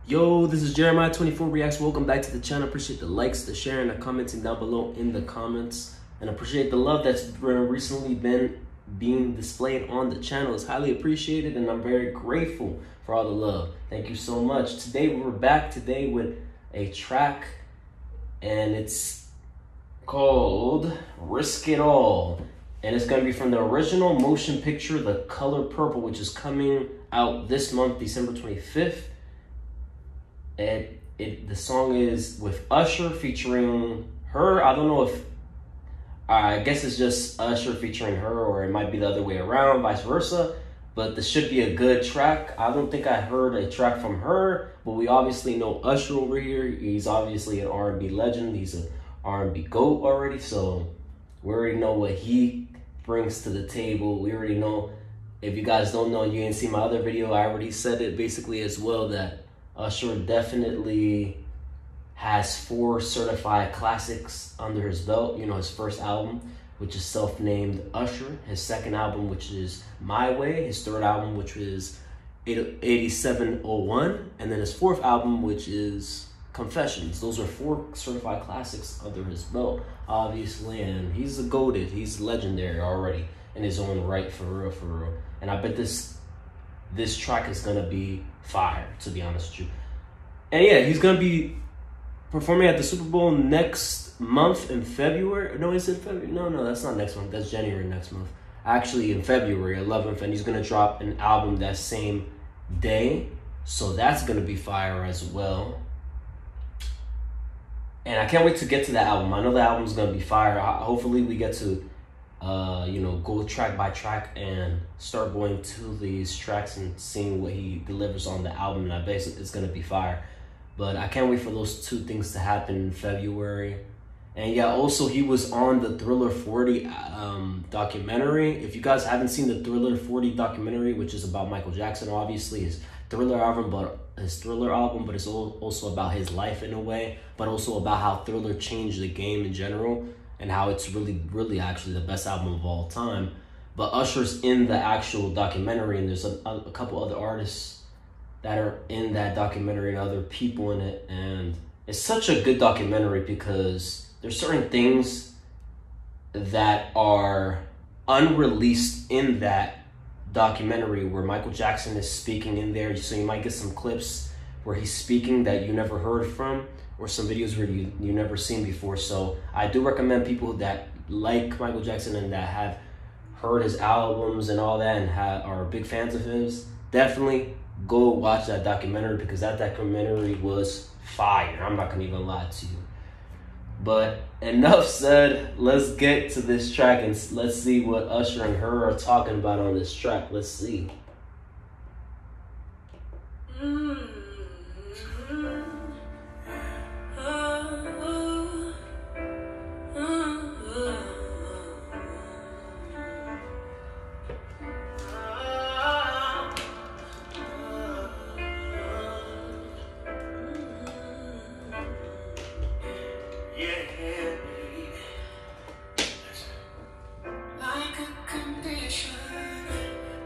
Yo, this is Jeremiah24 Reacts. Welcome back to the channel. Appreciate the likes, the sharing, the commenting down below in the comments. And appreciate the love that's recently been being displayed on the channel. It's highly appreciated and I'm very grateful for all the love. Thank you so much. Today we're back today with a track and it's called Risk It All. And it's going to be from the original motion picture, The Color Purple, which is coming out this month, December 25th. And the song is with Usher featuring her. I don't know if, I guess it's just Usher featuring her, or it might be the other way around, vice versa. But this should be a good track. I don't think I heard a track from her, but we obviously know Usher over here. He's obviously an R&B legend. He's an R&B GOAT already, so we already know what he brings to the table. We already know, if you guys don't know and you didn't see my other video, I already said it basically as well, that Usher definitely has 4 certified classics under his belt. You know, his first album, which is self-named Usher. His second album, which is My Way. His third album, which is 8701. And then his 4th album, which is Confessions. Those are 4 certified classics under his belt, obviously. And he's a goated. He's legendary already in his own right, for real, for real. And I bet this track is gonna be fire, to be honest with you. And yeah, he's gonna be performing at the Super Bowl next month in February. No, is it February? No, that's not next month. That's January next month. Actually, in February 11th, and he's gonna drop an album that same day. So that's gonna be fire as well. And I can't wait to get to that album. I know the album's gonna be fire. Hopefully we get to go track by track and start going to these tracks and seeing what he delivers on the album. And I bet it's gonna be fire. But I can't wait for those 2 things to happen in February. And yeah, also he was on the Thriller 40 documentary. If you guys haven't seen the Thriller 40 documentary, which is about Michael Jackson, obviously his Thriller album, but it's also about his life in a way, but also about how Thriller changed the game in general, and how it's really actually the best album of all time. But Usher's in the actual documentary, and there's a couple other artists that are in that documentary and other people in it. And it's such a good documentary because there's certain things that are unreleased in that documentary where Michael Jackson is speaking in there. So you might get some clips where he's speaking that you never heard from, or some videos where you never seen before. So I do recommend people that like Michael Jackson and that have heard his albums and all that and are big fans of his, definitely go watch that documentary, because that documentary was fire. I'm not gonna even lie to you. But enough said, let's get to this track and let's see what Usher and H.E.R are talking about on this track. Let's see.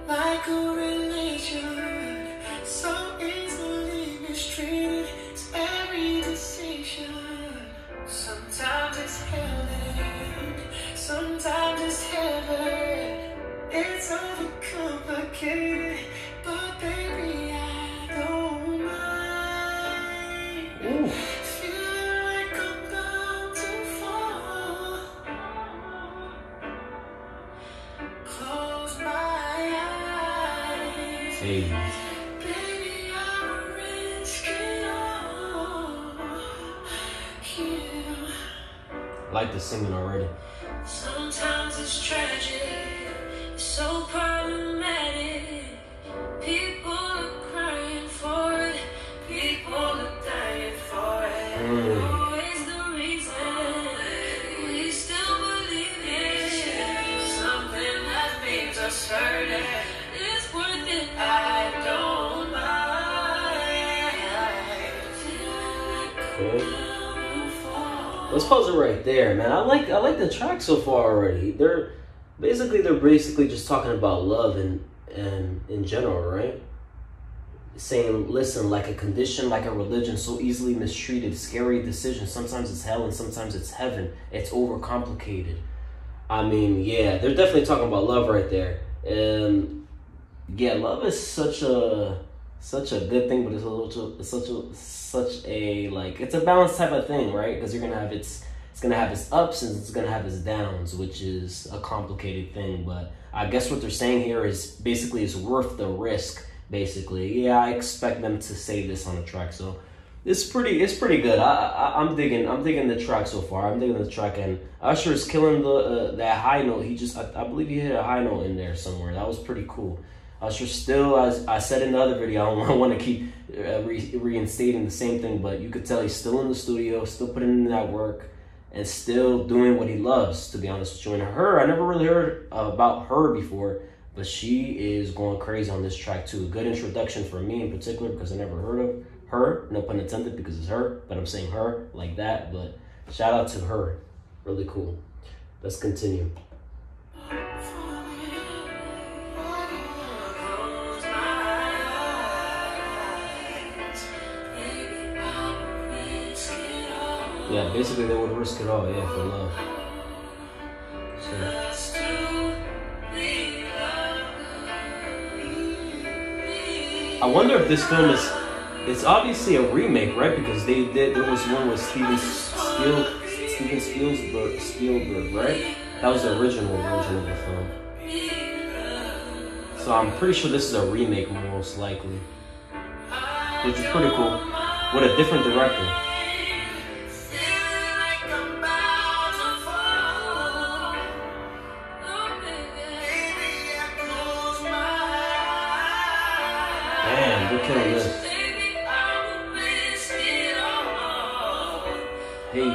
Like a religion, so easily mistreated. It's every decision. Sometimes it's heaven, sometimes it's heaven. It's overcomplicated, but baby, I don't mind. Feeling like I'm bound to fall. Close my eyes. Hey. Baby, I'll risk it all. Yeah. I like the singing already. Sometimes it's tragic, it's so problematic. People are crying for it, people are dying for it. Always the reason we still believe in something that makes us hurt it. It's worth it, I don't mind. Cool. Let's pause it right there, man. I like the track so far already. They're basically just talking about love and in general, right? saying, listen, like a condition, like a religion, so easily mistreated, scary decision. Sometimes it's hell and sometimes it's heaven. It's overcomplicated. I mean, yeah, they're definitely talking about love right there. Yeah, love is such a good thing, but such a like, it's a balanced type of thing, right? Because you're gonna have it's gonna have its ups and it's gonna have its downs, which is a complicated thing. But I guess what they're saying here is basically it's worth the risk. Basically, yeah, I expect them to say this on the track, so it's pretty good. I'm digging the track so far. I'm digging the track, and Usher is killing the that high note. I believe he hit a high note in there somewhere. That was pretty cool. Usher still, as I said in the other video, I don't want to keep reinstating the same thing, but you could tell he's still in the studio, still putting in that work, and still doing what he loves, to be honest with you. And H.E.R, I never really heard about H.E.R before, but she is going crazy on this track too. A good introduction for me in particular, because I never heard of her. No pun intended, because it's her, but I'm saying her like that. But shout out to H.E.R. Really cool. Let's continue. Yeah, basically they would risk it all, yeah, for love. So. I wonder if this film it's obviously a remake, right? Because there was one with Steven Spielberg, right? That was the original version of the film. So I'm pretty sure this is a remake, most likely, which is pretty cool, with a different director. Damn, they're killing this. Hey.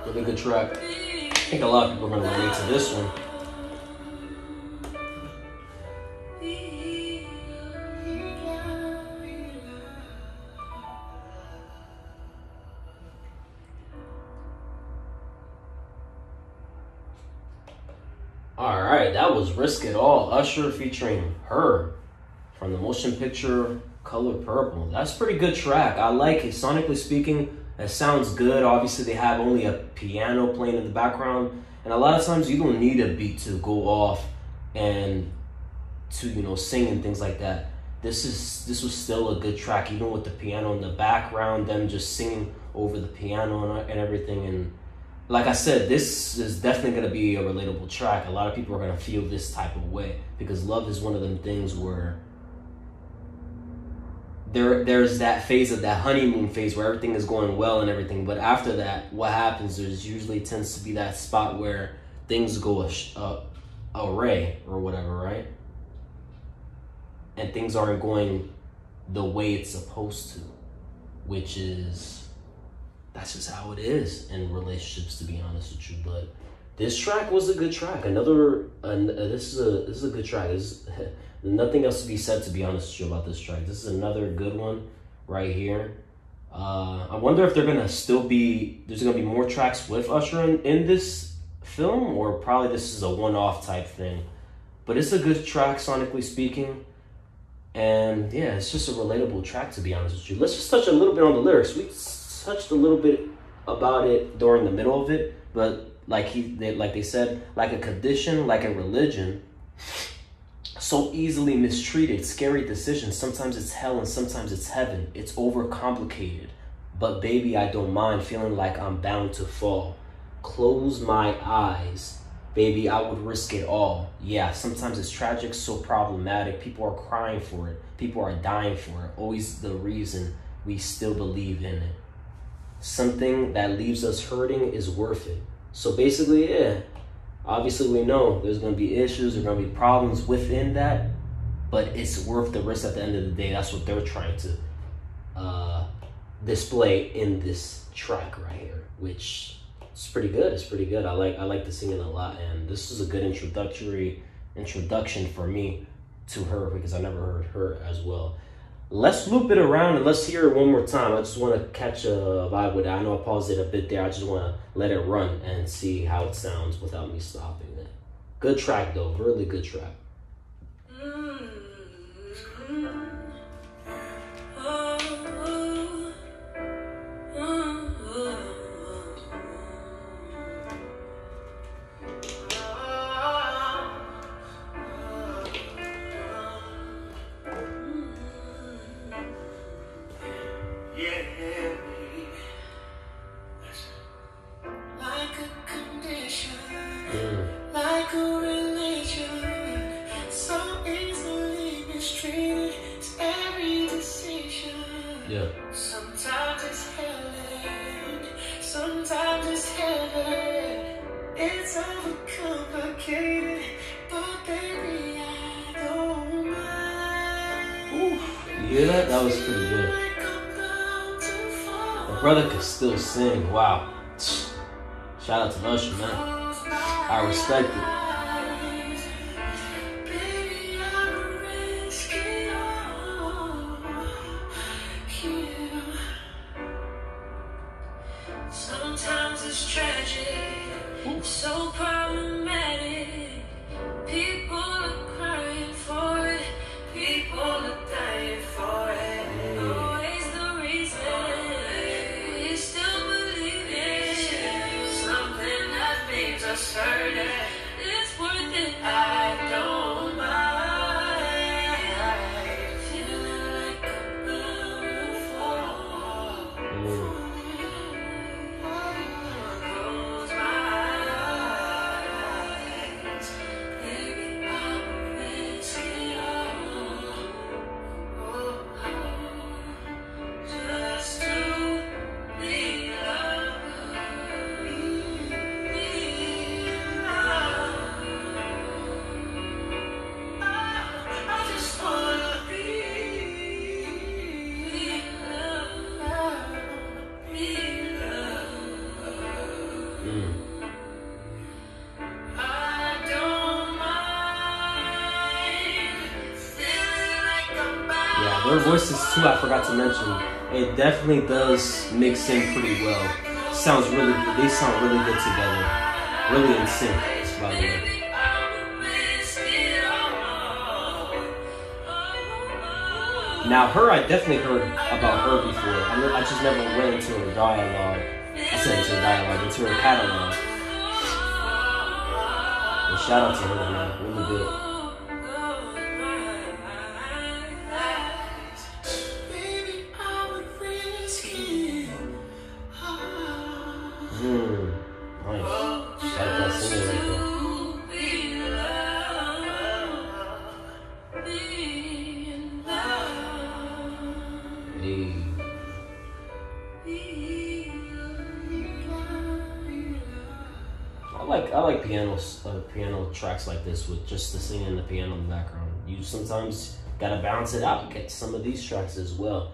Really good track. I think a lot of people are going to relate to this one. Alright, that was Risk It All, Usher featuring H.E.R from the motion picture Color Purple. That's a pretty good track. I like it. Sonically speaking, it sounds good. Obviously, they have only a piano playing in the background, and a lot of times you don't need a beat to go off and to, you know, sing and things like that. This was still a good track, even with the piano in the background, them just singing over the piano and everything. And like I said, this is definitely going to be a relatable track. A lot of people are going to feel this type of way, because love is one of them things where there's that phase of that honeymoon phase where everything is going well and everything, but after that, what happens is usually tends to be that spot where things go awry or whatever, right? And things aren't going the way it's supposed to, which is, that's just how it is in relationships, to be honest with you. But this track was a good track. This is a good track. Nothing else to be said, to be honest with you, about this track. This is another good one right here. I wonder if there's gonna be more tracks with Usher in this film, or probably this is a one-off type thing. But it's a good track, sonically speaking. And yeah, it's just a relatable track, to be honest with you. Let's just touch a little bit on the lyrics. We touched a little bit about it during the middle of it, but like they said, like a condition, like a religion, so easily mistreated, scary decisions. Sometimes it's hell and sometimes it's heaven. It's overcomplicated. But baby, I don't mind feeling like I'm bound to fall. Close my eyes. Baby, I would risk it all. Yeah, sometimes it's tragic, so problematic. People are crying for it. People are dying for it. Always the reason we still believe in it. Something that leaves us hurting is worth it. So basically, yeah. Obviously, we know there's going to be issues, there's going to be problems within that, but it's worth the risk at the end of the day. That's what they're trying to display in this track right here, which is pretty good. It's pretty good. I like the singing a lot, and this is a good introduction for me to her, because I never heard her as well. Let's loop it around and let's hear it one more time. I just want to catch a vibe with it. I know I paused it a bit there. I just want to let it run and see how it sounds without me stopping it. Good track though, really good track. Sometimes it's heaven, sometimes it's heaven. It's overcomplicated, but baby, I don't mind. Ooh, you hear that? That was pretty good. The brother could still sing. Wow. Shout out to Usher, man. I respect it. Sometimes it's tragic, so problematic. People are crying for it, people are dying for it. Always the reason we still believe in something that makes us certain it's worth it. I don't mind feeling like a butterfly. Their voices too, I forgot to mention. It definitely does mix in pretty well. Sounds really good. They sound really good together. Really in sync, by the way. Now, her, I definitely heard about her before. I just never went into her dialogue. Into her catalog. And shout out to her, man. Really good. Nice. Shout out that singer right there. Hey. I like piano tracks like this with just the singing and the piano in the background. You sometimes gotta balance it out. You get some of these tracks as well.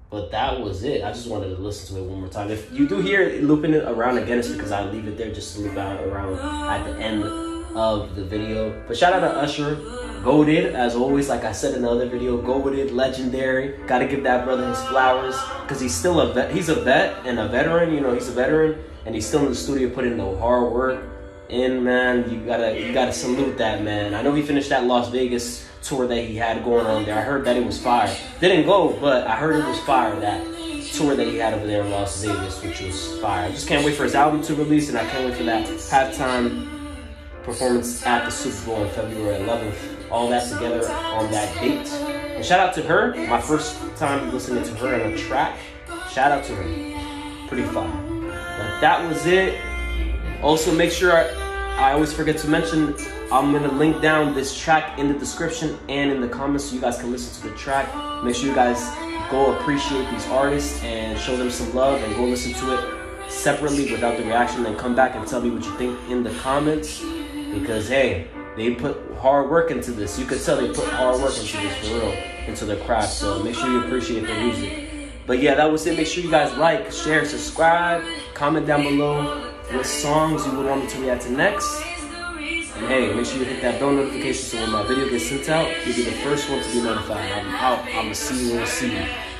But that was it. I just wanted to listen to it one more time. If you do hear it looping it around again, it's because I leave it there just to loop out around at the end of the video. But shout out to Usher. Goated, as always, like I said in the other video. Goated, legendary. Gotta give that brother his flowers. Because he's still a vet. He's a vet and a veteran. You know, he's a veteran. And he's still in the studio putting the hard work in, man. You gotta salute that, man. I know he finished that Las Vegas tour that he had going on there. I heard that it was fire. Didn't go, but I heard it was fire, that tour that he had over there in Las Vegas, which was fire. I just can't wait for his album to release, and I can't wait for that halftime performance at the Super Bowl on February 11th. All that together on that date. And shout out to her. My first time listening to her in a track. Shout out to her. Pretty fire. But that was it. Also, make sure I always forget to mention, I'm going to link down this track in the description and in the comments so you guys can listen to the track. Make sure you guys go appreciate these artists and show them some love, and go listen to it separately without the reaction, and come back and tell me what you think in the comments, because hey, they put hard work into this. You could tell they put hard work into this, for real, into their craft. So make sure you appreciate the music. But yeah, that was it. Make sure you guys like, share, subscribe, comment down below what songs you would want me to react to next. And hey, make sure you hit that bell notification so when my video gets sent out, you'll be the first one to be notified. I'm out. I'm going to see you when I see you.